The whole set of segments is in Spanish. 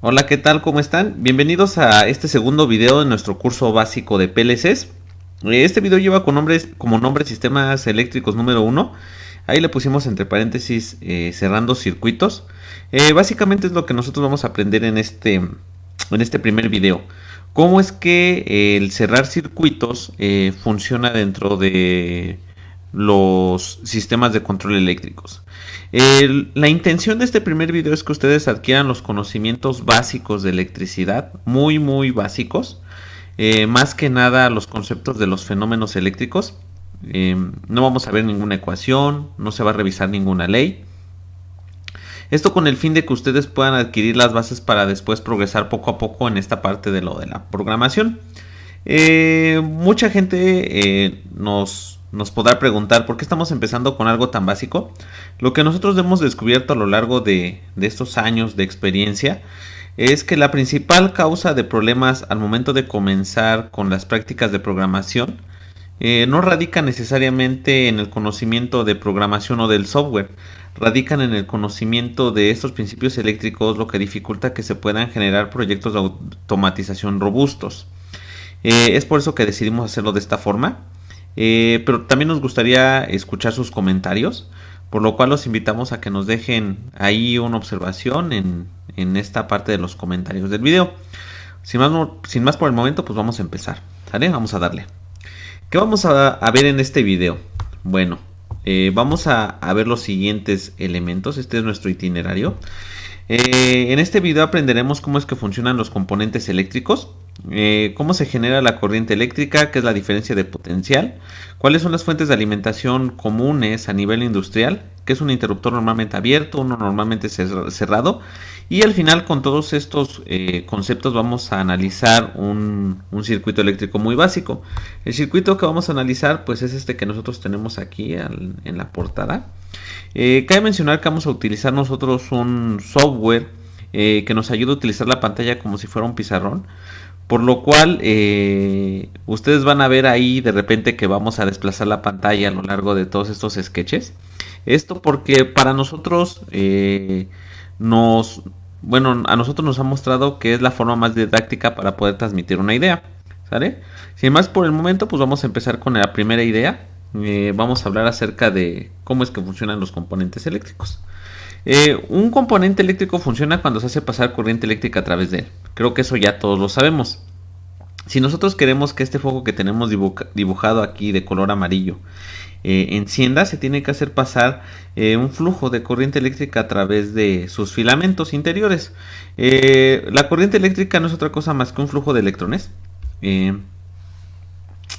Hola, ¿qué tal? ¿Cómo están? Bienvenidos a este segundo video de nuestro curso básico de PLCs. Este video lleva como nombre Sistemas Eléctricos número 1. Ahí le pusimos entre paréntesis cerrando circuitos. Básicamente es lo que nosotros vamos a aprender en este primer video. Cómo es que el cerrar circuitos funciona dentro de los sistemas de control eléctricos. La intención de este primer video es que ustedes adquieran los conocimientos básicos de electricidad, muy básicos, más que nada los conceptos de los fenómenos eléctricos. No vamos a ver ninguna ecuación, no se va a revisar ninguna ley. Esto con el fin de que ustedes puedan adquirir las bases para después progresar poco a poco en esta parte de lo de la programación. Mucha gente nos podrá preguntar por qué estamos empezando con algo tan básico. Lo que nosotros hemos descubierto a lo largo de estos años de experiencia es que la principal causa de problemas al momento de comenzar con las prácticas de programación no radica necesariamente en el conocimiento de programación o del software, radican en el conocimiento de estos principios eléctricos, lo que dificulta que se puedan generar proyectos de automatización robustos. Es por eso que decidimos hacerlo de esta forma. Pero también nos gustaría escuchar sus comentarios, por lo cual los invitamos a que nos dejen ahí una observación en esta parte de los comentarios del video. Sin más por el momento, pues vamos a empezar. ¿Sale? Vamos a darle. ¿Qué vamos a ver en este video? Bueno, vamos a ver los siguientes elementos. Este es nuestro itinerario. En este video aprenderemos cómo es que funcionan los componentes eléctricos, cómo se genera la corriente eléctrica, qué es la diferencia de potencial, cuáles son las fuentes de alimentación comunes a nivel industrial, qué es un interruptor normalmente abierto, uno normalmente cerrado, y al final con todos estos conceptos vamos a analizar un circuito eléctrico muy básico. El circuito que vamos a analizar pues es este que nosotros tenemos aquí en la portada. Cabe mencionar que vamos a utilizar nosotros un software que nos ayuda a utilizar la pantalla como si fuera un pizarrón, por lo cual ustedes van a ver ahí de repente que vamos a desplazar la pantalla a lo largo de todos estos sketches. Esto porque para nosotros a nosotros nos ha mostrado que es la forma más didáctica para poder transmitir una idea, ¿sale? Sin más por el momento, pues vamos a empezar con la primera idea. Vamos a hablar acerca de cómo es que funcionan los componentes eléctricos. Un componente eléctrico funciona cuando se hace pasar corriente eléctrica a través de él. Creo que eso ya todos lo sabemos. Si nosotros queremos que este foco que tenemos dibujado aquí de color amarillo encienda, se tiene que hacer pasar un flujo de corriente eléctrica a través de sus filamentos interiores. La corriente eléctrica no es otra cosa más que un flujo de electrones.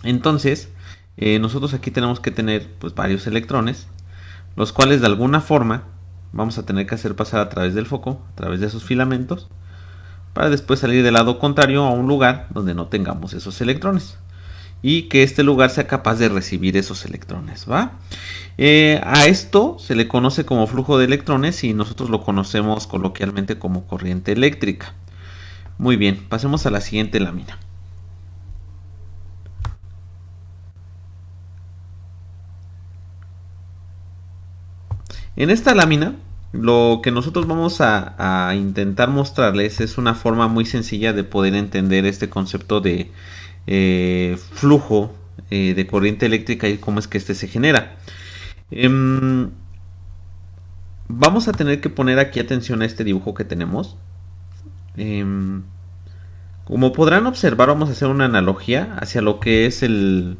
Entonces, nosotros aquí tenemos que tener pues varios electrones, los cuales de alguna forma vamos a tener que hacer pasar a través del foco, a través de esos filamentos, para después salir del lado contrario a un lugar donde no tengamos esos electrones y que este lugar sea capaz de recibir esos electrones, ¿va? A esto se le conoce como flujo de electrones y nosotros lo conocemos coloquialmente como corriente eléctrica. Muy bien, pasemos a la siguiente lámina. En esta lámina, lo que nosotros vamos a intentar mostrarles es una forma muy sencilla de poder entender este concepto de flujo de corriente eléctrica y cómo es que este se genera. Vamos a tener que poner aquí atención a este dibujo que tenemos. Como podrán observar, vamos a hacer una analogía hacia lo que es el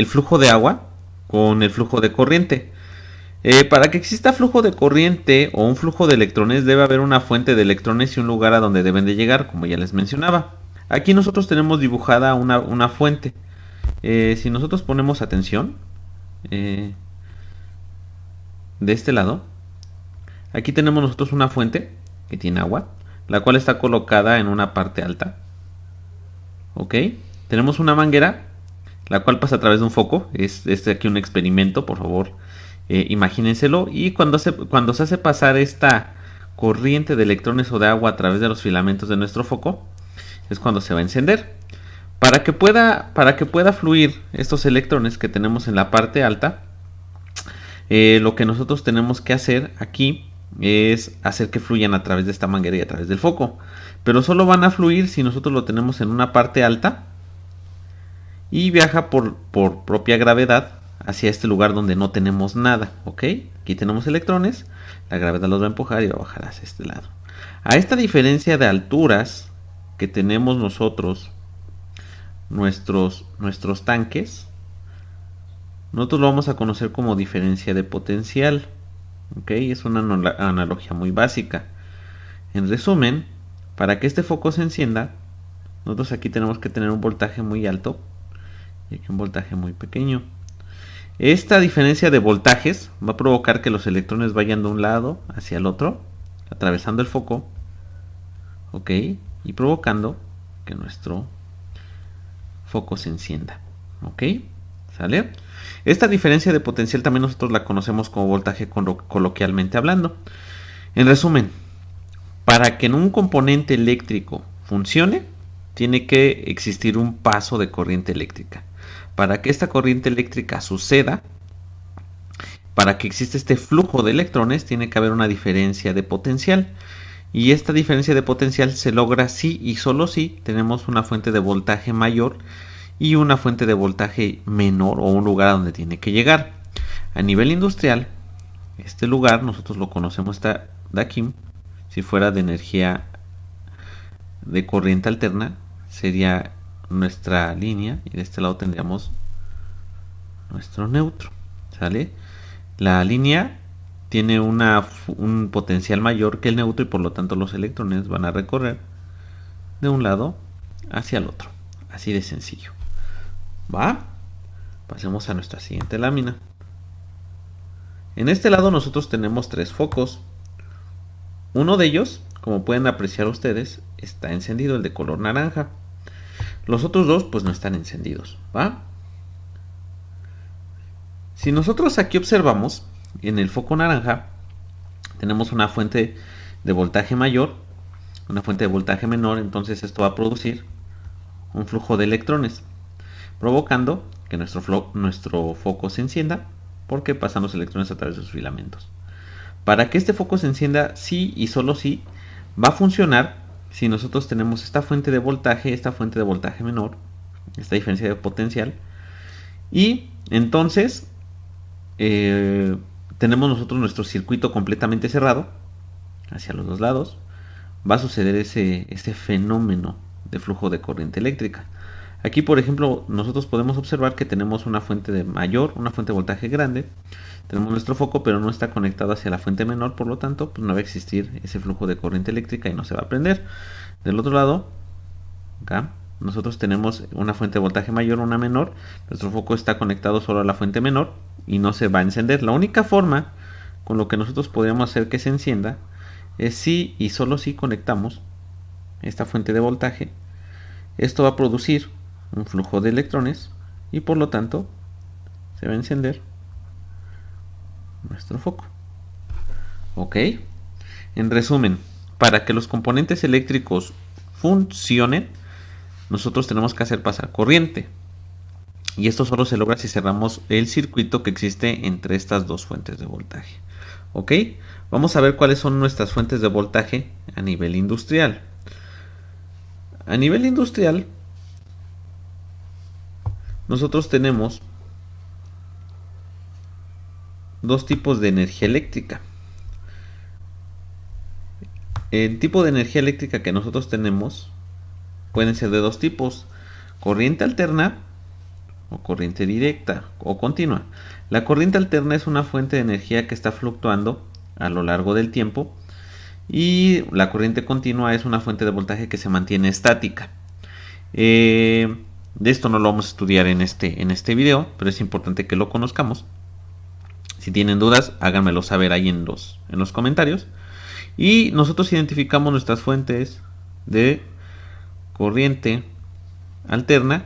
flujo de agua con el flujo de corriente. Para que exista flujo de corriente o un flujo de electrones debe haber una fuente de electrones y un lugar a donde deben de llegar, como ya les mencionaba. Aquí nosotros tenemos dibujada una fuente. Si nosotros ponemos atención de este lado, aquí tenemos nosotros una fuente que tiene agua, la cual está colocada en una parte alta. Ok, tenemos una manguera, la cual pasa a través de un foco. Es aquí un experimento, por favor. Imagínenselo, y cuando se hace pasar esta corriente de electrones o de agua a través de los filamentos de nuestro foco, es cuando se va a encender. Para que pueda fluir estos electrones que tenemos en la parte alta, lo que nosotros tenemos que hacer aquí es hacer que fluyan a través de esta manguera y a través del foco. Pero solo van a fluir si nosotros lo tenemos en una parte alta y viaja por propia gravedad hacia este lugar donde no tenemos nada, ¿ok? Aquí tenemos electrones, la gravedad los va a empujar y va a bajar hacia este lado. A esta diferencia de alturas que tenemos nosotros, nuestros tanques, nosotros lo vamos a conocer como diferencia de potencial, ¿ok? Es una analogía muy básica. En resumen, para que este foco se encienda, nosotros aquí tenemos que tener un voltaje muy alto y aquí un voltaje muy pequeño. Esta diferencia de voltajes va a provocar que los electrones vayan de un lado hacia el otro, atravesando el foco, ¿ok? Y provocando que nuestro foco se encienda, ¿ok? ¿Sale? Esta diferencia de potencial también nosotros la conocemos como voltaje coloquialmente hablando. En resumen, para que en un componente eléctrico funcione, tiene que existir un paso de corriente eléctrica. Para que esta corriente eléctrica suceda, para que exista este flujo de electrones, tiene que haber una diferencia de potencial. Y esta diferencia de potencial se logra si y solo si tenemos una fuente de voltaje mayor y una fuente de voltaje menor, o un lugar a donde tiene que llegar. A nivel industrial, este lugar nosotros lo conocemos de aquí. Si fuera de energía de corriente alterna, sería nuestra línea y de este lado tendríamos nuestro neutro, ¿sale? La línea tiene un potencial mayor que el neutro y por lo tanto los electrones van a recorrer de un lado hacia el otro, así de sencillo. ¿Va? Pasemos a nuestra siguiente lámina. En este lado nosotros tenemos tres focos. Uno de ellos, como pueden apreciar ustedes, está encendido, el de color naranja. Los otros dos pues no están encendidos, ¿va? Si nosotros aquí observamos, en el foco naranja tenemos una fuente de voltaje mayor, una fuente de voltaje menor, entonces esto va a producir un flujo de electrones, provocando que nuestro foco se encienda, porque pasan los electrones a través de sus filamentos. Para que este foco se encienda, sí y solo sí, va a funcionar si nosotros tenemos esta fuente de voltaje menor, esta diferencia de potencial, y entonces tenemos nosotros nuestro circuito completamente cerrado hacia los dos lados. Va a suceder ese fenómeno de flujo de corriente eléctrica. Aquí, por ejemplo, nosotros podemos observar que tenemos una fuente de mayor, una fuente de voltaje grande. Tenemos nuestro foco, pero no está conectado hacia la fuente menor, por lo tanto, pues no va a existir ese flujo de corriente eléctrica y no se va a prender. Del otro lado, acá, nosotros tenemos una fuente de voltaje mayor, una menor. Nuestro foco está conectado solo a la fuente menor y no se va a encender. La única forma con lo que nosotros podríamos hacer que se encienda es si y solo si conectamos esta fuente de voltaje. Esto va a producir un flujo de electrones y por lo tanto se va a encender nuestro foco. Ok, en resumen, para que los componentes eléctricos funcionen, nosotros tenemos que hacer pasar corriente, y esto solo se logra si cerramos el circuito que existe entre estas dos fuentes de voltaje. Ok, vamos a ver cuáles son nuestras fuentes de voltaje a nivel industrial. A nivel industrial, nosotros tenemos dos tipos de energía eléctrica. El tipo de energía eléctrica que nosotros tenemos pueden ser de dos tipos: corriente alterna o corriente directa o continua. La corriente alterna es una fuente de energía que está fluctuando a lo largo del tiempo, y la corriente continua es una fuente de voltaje que se mantiene estática. De esto no lo vamos a estudiar en este video, pero es importante que lo conozcamos. Si tienen dudas, háganmelo saber ahí en los comentarios. Y nosotros identificamos nuestras fuentes de corriente alterna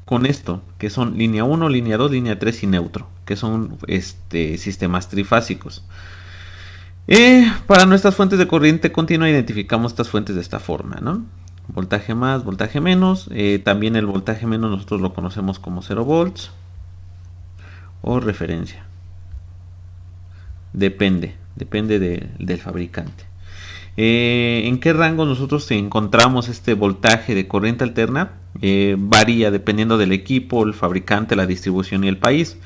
con esto, que son línea 1, línea 2, línea 3 y neutro, que son sistemas trifásicos. Para nuestras fuentes de corriente continua identificamos estas fuentes de esta forma, ¿no? Voltaje más, voltaje menos. También el voltaje menos nosotros lo conocemos como 0 volts o referencia. Depende depende del fabricante. ¿En qué rango nosotros encontramos este voltaje de corriente alterna? Varía dependiendo del equipo, el fabricante, la distribución y el país.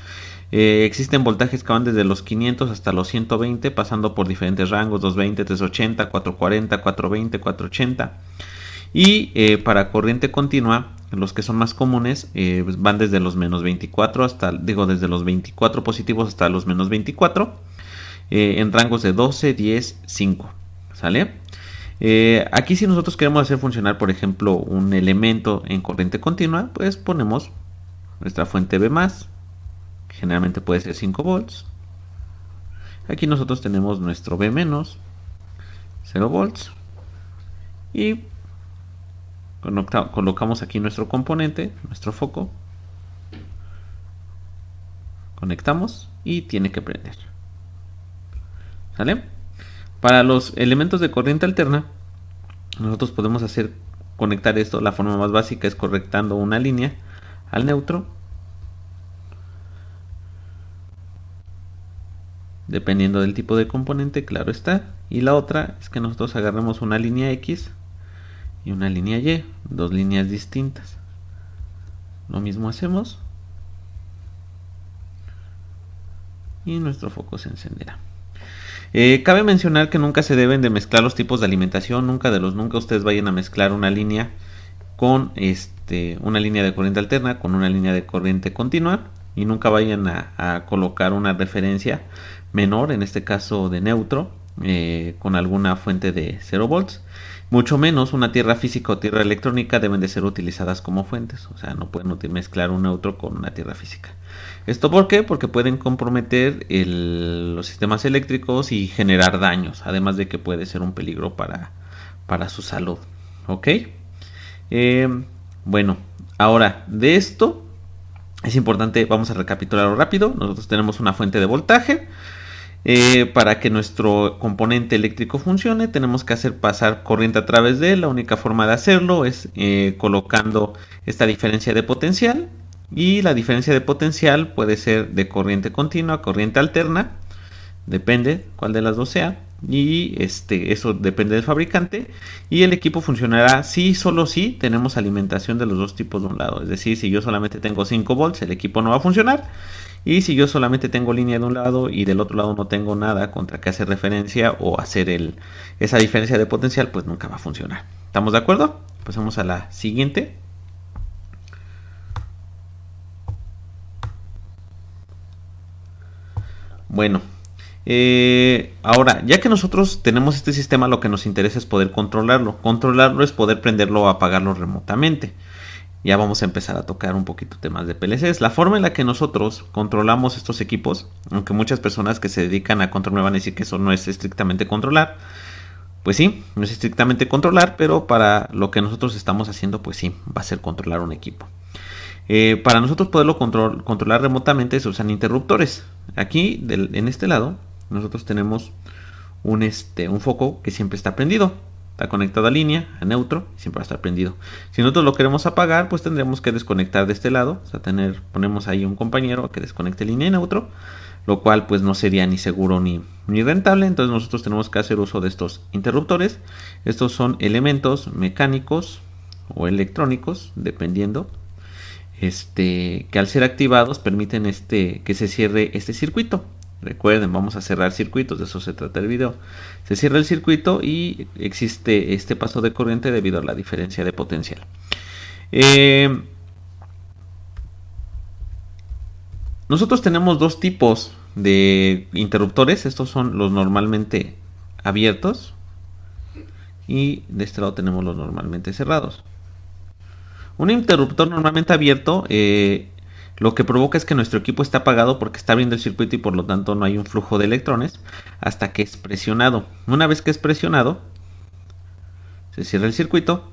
Existen voltajes que van desde los 500 hasta los 120, pasando por diferentes rangos: 220, 380, 440, 420, 480. Y para corriente continua, los que son más comunes van desde los menos 24 desde los 24 positivos hasta los menos 24, en rangos de 12, 10, 5. ¿Sale? Aquí, si nosotros queremos hacer funcionar, por ejemplo, un elemento en corriente continua, pues ponemos nuestra fuente B+, generalmente puede ser 5 volts. Aquí nosotros tenemos nuestro B-, 0 volts, y colocamos aquí nuestro componente, nuestro foco, conectamos y tiene que prender. ¿Sale? Para los elementos de corriente alterna, nosotros podemos conectar esto. La forma más básica es conectando una línea al neutro, dependiendo del tipo de componente, claro está. Y la otra es que nosotros agarremos una línea X y una línea Y, dos líneas distintas. Lo mismo hacemos y nuestro foco se encenderá. Cabe mencionar que nunca se deben de mezclar los tipos de alimentación. Nunca ustedes vayan a mezclar una línea con una línea de corriente alterna con una línea de corriente continua, y nunca vayan a colocar una referencia menor, en este caso de neutro, con alguna fuente de 0 volts. Mucho menos una tierra física o tierra electrónica deben de ser utilizadas como fuentes. O sea, no pueden mezclar un neutro con una tierra física. ¿Esto por qué? Porque pueden comprometer los sistemas eléctricos y generar daños, además de que puede ser un peligro para su salud. ¿Ok? Bueno, ahora de esto es importante, vamos a recapitularlo rápido. Nosotros tenemos una fuente de voltaje. Para que nuestro componente eléctrico funcione, tenemos que hacer pasar corriente a través de él. La única forma de hacerlo es colocando esta diferencia de potencial. Y la diferencia de potencial puede ser de corriente continua, corriente alterna, depende cuál de las dos sea. Y eso depende del fabricante. Y el equipo funcionará solo si tenemos alimentación de los dos tipos de un lado. Es decir, si yo solamente tengo 5 volts, el equipo no va a funcionar. Y si yo solamente tengo línea de un lado y del otro lado no tengo nada contra que hacer referencia o hacer esa diferencia de potencial, pues nunca va a funcionar. ¿Estamos de acuerdo? Pasamos a la siguiente. Bueno, ahora, ya que nosotros tenemos este sistema, lo que nos interesa es poder controlarlo. Controlarlo es poder prenderlo o apagarlo remotamente. Ya vamos a empezar a tocar un poquito temas de PLCs. La forma en la que nosotros controlamos estos equipos, aunque muchas personas que se dedican a control me van a decir que eso no es estrictamente controlar. Pues sí, no es estrictamente controlar, pero para lo que nosotros estamos haciendo, pues sí, va a ser controlar un equipo. Para nosotros poderlo controlar remotamente se usan interruptores. Aquí, en este lado, nosotros tenemos un foco que siempre está prendido. Está conectado a línea, a neutro, y siempre va a estar prendido. Si nosotros lo queremos apagar, pues tendremos que desconectar de este lado. O sea, ponemos ahí un compañero que desconecte línea y neutro, lo cual pues no sería ni seguro ni rentable. Entonces nosotros tenemos que hacer uso de estos interruptores. Estos son elementos mecánicos o electrónicos, dependiendo, que al ser activados permiten que se cierre este circuito. Recuerden, vamos a cerrar circuitos, de eso se trata el video. Se cierra el circuito y existe este paso de corriente debido a la diferencia de potencial. Nosotros tenemos dos tipos de interruptores. Estos son los normalmente abiertos y de este lado tenemos los normalmente cerrados. Un interruptor normalmente abierto lo que provoca es que nuestro equipo está apagado porque está abriendo el circuito y por lo tanto no hay un flujo de electrones hasta que es presionado. Una vez que es presionado, se cierra el circuito,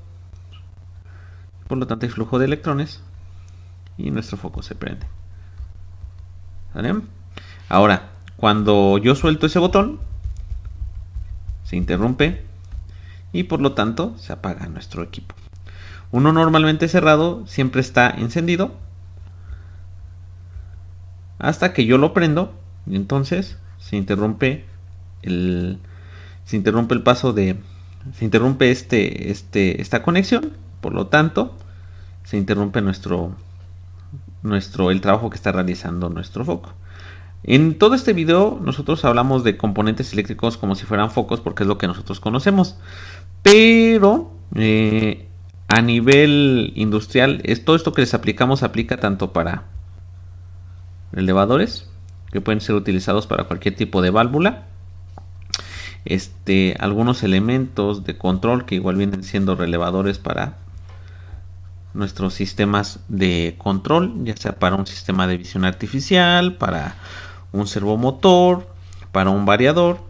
por lo tanto hay flujo de electrones y nuestro foco se prende. ¿Vale? Ahora, cuando yo suelto ese botón, se interrumpe y por lo tanto se apaga nuestro equipo. Uno normalmente cerrado siempre está encendido hasta que yo lo prendo y entonces se interrumpe se interrumpe el paso de, se interrumpe esta conexión, por lo tanto se interrumpe el trabajo que está realizando nuestro foco. En todo este video nosotros hablamos de componentes eléctricos como si fueran focos, porque es lo que nosotros conocemos, pero a nivel industrial todo esto que les aplicamos aplica tanto para elevadores, que pueden ser utilizados para cualquier tipo de válvula, algunos elementos de control que igual vienen siendo relevadores para nuestros sistemas de control, ya sea para un sistema de visión artificial, para un servomotor, para un variador,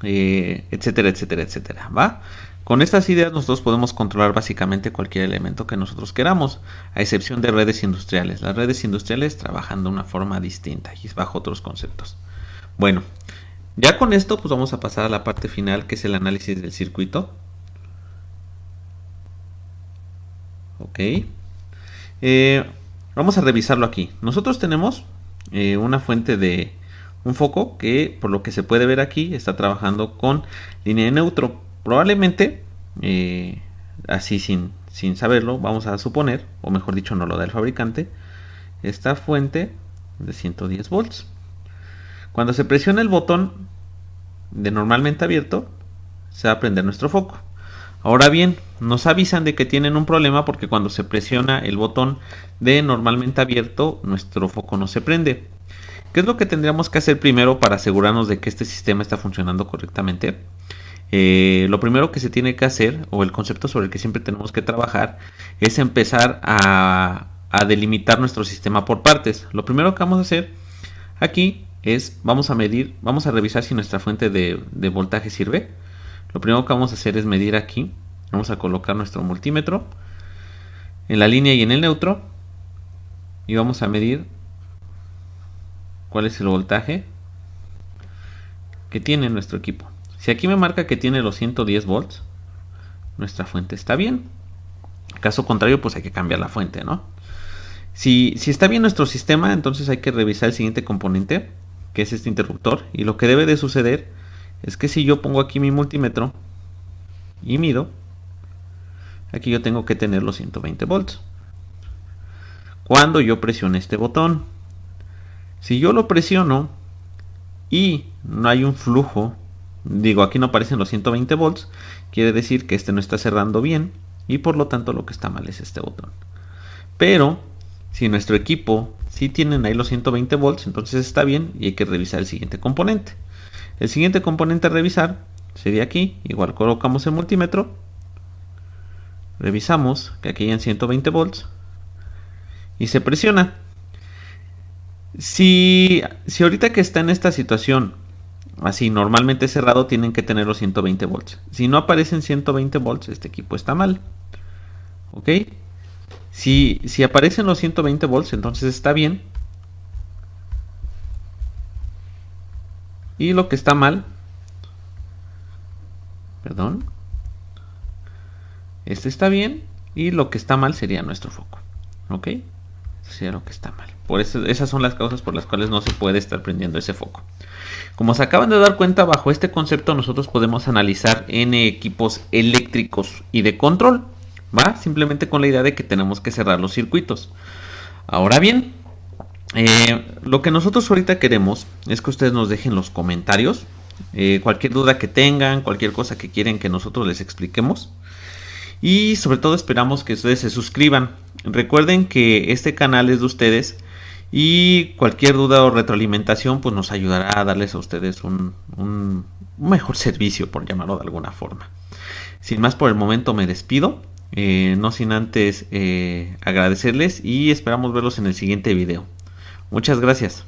etcétera, etcétera, etcétera, ¿va? Con estas ideas nosotros podemos controlar básicamente cualquier elemento que nosotros queramos, a excepción de redes industriales. Las redes industriales trabajan de una forma distinta y es bajo otros conceptos. Bueno, ya con esto pues vamos a pasar a la parte final, que es el análisis del circuito. Ok. Vamos a revisarlo aquí. Nosotros tenemos una fuente de un foco que, por lo que se puede ver aquí, está trabajando con línea de neutro. Probablemente, así sin saberlo, vamos a suponer, o mejor dicho, no lo da el fabricante, esta fuente de 110 volts. Cuando se presiona el botón de normalmente abierto, se va a prender nuestro foco. Ahora bien, nos avisan de que tienen un problema porque cuando se presiona el botón de normalmente abierto, nuestro foco no se prende. ¿Qué es lo que tendríamos que hacer primero para asegurarnos de que este sistema está funcionando correctamente? Lo primero que se tiene que hacer, o el concepto sobre el que siempre tenemos que trabajar, es empezar a delimitar nuestro sistema por partes. Lo primero que vamos a hacer aquí es, vamos a revisar si nuestra fuente de voltaje sirve. Lo primero que vamos a hacer es medir aquí. Vamos a colocar nuestro multímetro en la línea y en el neutro, y vamos a medir cuál es el voltaje que tiene nuestro equipo. Si aquí me marca que tiene los 110 volts, nuestra fuente está bien. Caso contrario, pues hay que cambiar la fuente, ¿no? Si está bien nuestro sistema, entonces hay que revisar el siguiente componente, que es este interruptor. Y lo que debe de suceder es que si yo pongo aquí mi multímetro y mido, aquí yo tengo que tener los 120 volts. Cuando yo presiono este botón, si yo lo presiono y no hay un flujo, digo, aquí no aparecen los 120 volts, quiere decir que este no está cerrando bien y por lo tanto lo que está mal es este botón. Pero si nuestro equipo sí tienen ahí los 120 volts, entonces está bien y hay que revisar el siguiente componente. El siguiente componente a revisar sería aquí. Igual colocamos el multímetro, revisamos que aquí hayan 120 volts y se presiona. Si ahorita que está en esta situación así normalmente cerrado, tienen que tener los 120 volts. Si no aparecen 120 volts, este equipo está mal. Ok. Si aparecen los 120 volts, entonces está bien. Y lo que está mal, perdón, este está bien y lo que está mal sería nuestro foco. Ok. Eso sería lo que está mal. Por eso, esas son las causas por las cuales no se puede estar prendiendo ese foco. Como se acaban de dar cuenta, bajo este concepto nosotros podemos analizar N equipos eléctricos y de control, ¿va? Simplemente con la idea de que tenemos que cerrar los circuitos. Ahora bien, lo que nosotros ahorita queremos es que ustedes nos dejen los comentarios, cualquier duda que tengan, cualquier cosa que quieren que nosotros les expliquemos. Y sobre todo esperamos que ustedes se suscriban. Recuerden que este canal es de ustedes y cualquier duda o retroalimentación pues nos ayudará a darles a ustedes un mejor servicio, por llamarlo de alguna forma. Sin más por el momento me despido, no sin antes agradecerles y esperamos verlos en el siguiente video. Muchas gracias.